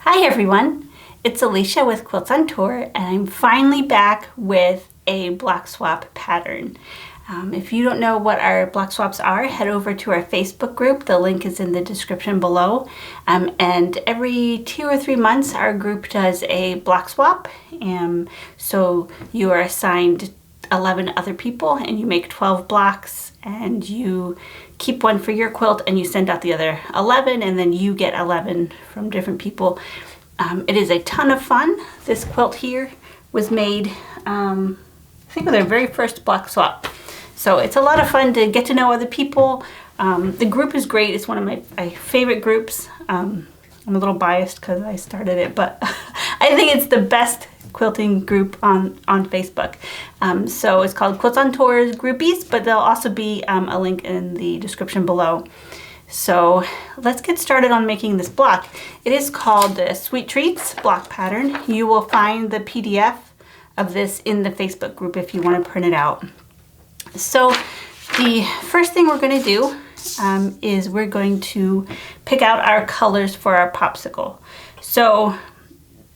Hi everyone, it's Alicia with Quilts on Tour, and I'm finally back with a block swap pattern. If you don't know what our block swaps are, head over to our Facebook group. The link is in the description below. And every 2 or 3 months our group does a block swap. So you are assigned 11 other people and you make 12 blocks and you keep one for your quilt and you send out the other 11 and then you get 11 from different people. It is a ton of fun. This quilt here was made, I think, with our very first block swap. So it's a lot of fun to get to know other people. The group is great. It's one of my favorite groups. I'm a little biased because I started it, but I think it's the best quilting group on Facebook. So it's called Quilts on Tours Groupies, but there'll also be a link in the description below. So let's get started on making this block. It is called the Sweet Treats block pattern. You will find the PDF of this in the Facebook group if you want to print it out. So the first thing we're going to do is we're going to pick out our colors for our popsicle. So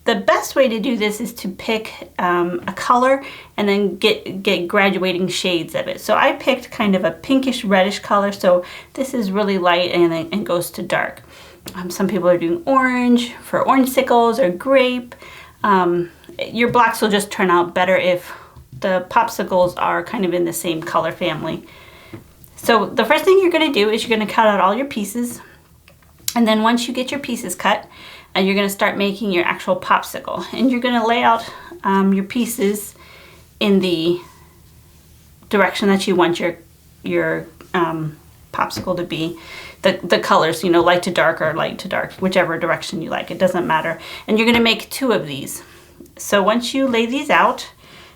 the best way to do this is to pick a color and then get graduating shades of it. So I picked kind of a pinkish reddish color, so this is really light and goes to dark. Some people are doing orange for orange sickles or grape. Your blocks will just turn out better if the popsicles are kind of in the same color family. So the first thing you're going to do is you're going to cut out all your pieces, and then once you get your pieces cut, you're going to start making your actual popsicle, and you're going to lay out your pieces in the direction that you want your popsicle to be. The colors, you know, light to dark or light to dark, whichever direction you like, it doesn't matter. And you're going to make 2 of these. So once you lay these out,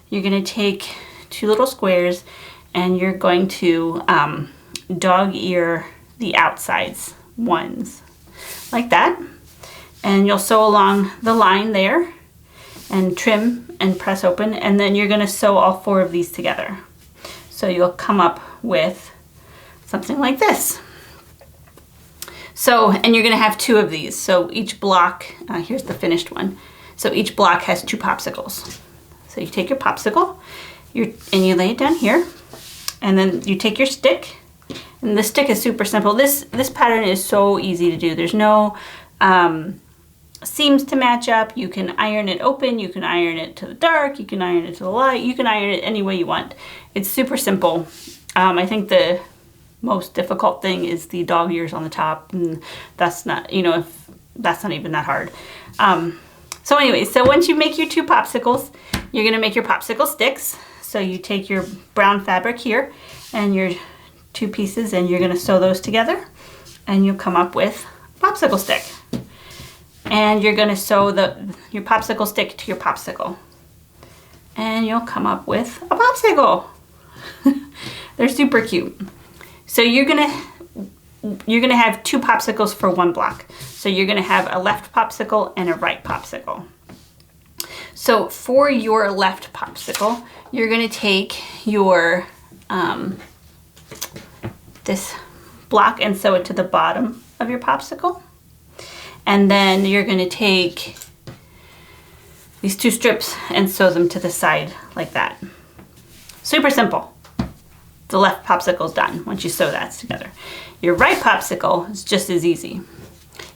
you're going to take 2 little squares and you're going to dog ear the outsides ones like that. And you'll sew along the line there and trim and press open, and then you're going to sew all 4 of these together. So you'll come up with something like this. So, and you're going to have 2 of these. So each block, here's the finished one. So each block has 2 popsicles. So you take your popsicle and you lay it down here, and then you take your stick, and the stick is super simple. This pattern is so easy to do. There's no seams to match up. You can iron it open, you can iron it to the dark, you can iron it to the light, you can iron it any way you want. It's super simple. I think the most difficult thing is the dog ears on the top, and that's not, you know, that's not even that hard. So anyway, so once you make your 2 popsicles, you're gonna make your popsicle sticks. So you take your brown fabric here and your 2 pieces, and you're gonna sew those together, and you'll come up with a popsicle stick. And you're gonna sew your popsicle stick to your popsicle, and you'll come up with a popsicle. They're super cute. So you're gonna have 2 popsicles for 1 block. So you're gonna have a left popsicle and a right popsicle. So for your left popsicle, you're gonna take your this block and sew it to the bottom of your popsicle. And then you're going to take these 2 strips and sew them to the side like that. Super simple. The left popsicle is done once you sew that together. Your right popsicle is just as easy.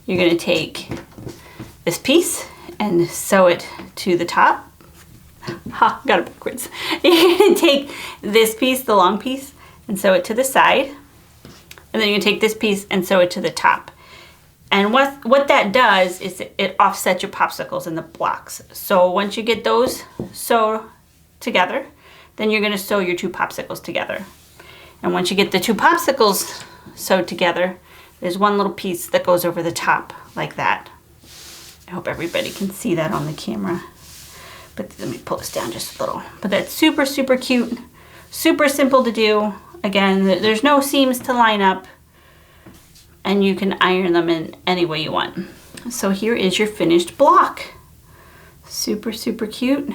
You're going to take this piece and sew it to the top. Ha, got it backwards. You're going to take this piece, the long piece, and sew it to the side. And then you're going to take this piece and sew it to the top. And what that does is it offsets your popsicles in the blocks. So once you get those sewed together, then you're going to sew your 2 popsicles together. And once you get the 2 popsicles sewed together, there's one little piece that goes over the top like that. I hope everybody can see that on the camera. But let me pull this down just a little. But that's super, super cute, super simple to do. Again, there's no seams to line up, and you can iron them in any way you want. So here is your finished block. Super, super cute.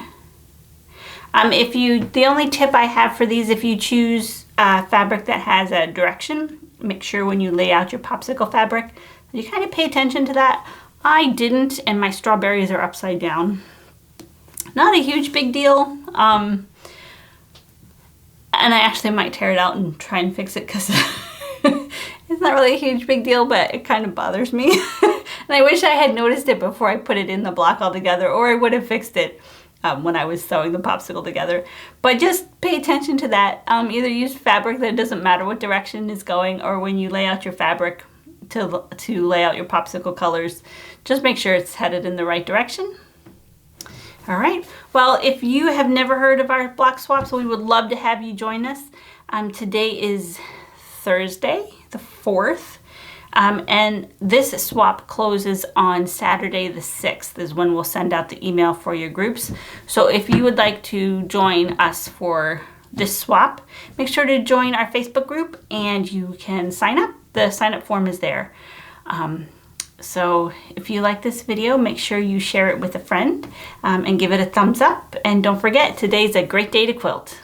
The only tip I have for these, if you choose fabric that has a direction, make sure when you lay out your popsicle fabric, you kind of pay attention to that. I didn't, and my strawberries are upside down. Not a huge big deal. And I actually might tear it out and try and fix it because it's not really a huge big deal, but it kind of bothers me. And I wish I had noticed it before I put it in the block altogether, or I would have fixed it when I was sewing the popsicle together. But just pay attention to that. Either use fabric that doesn't matter what direction it's going, or when you lay out your fabric to lay out your popsicle colors, just make sure it's headed in the right direction. All right, well, if you have never heard of our block swaps, we would love to have you join us. Today is Thursday, the 4th, and this swap closes on Saturday the 6th is when we'll send out the email for your groups. So if you would like to join us for this swap, make sure to join our Facebook group and you can sign up. The sign up form is there. So if you like this video, make sure you share it with a friend and give it a thumbs up. And don't forget, today's a great day to quilt.